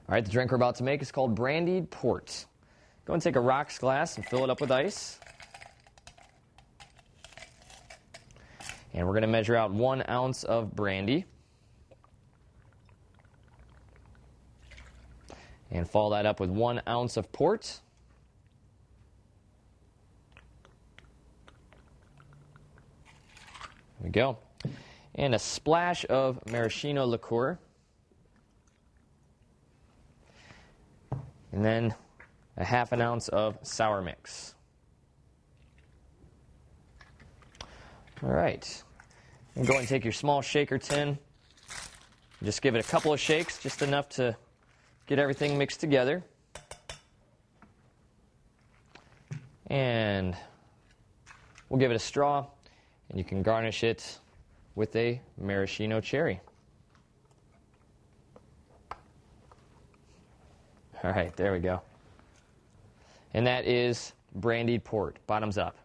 All right, the drink we're about to make is called Brandied Port. Go and take a rocks glass and fill it up with ice. And we're going to measure out 1 ounce of brandy. And follow that up with 1 ounce of port. There we go. And a splash of maraschino liqueur. And then a 1/2 ounce of sour mix. All right. And go ahead and take your small shaker tin. Just give it a couple of shakes, just enough to get everything mixed together. And we'll give it a straw, and you can garnish it with a maraschino cherry. All right, there we go. And that is Brandied Port. Bottoms up.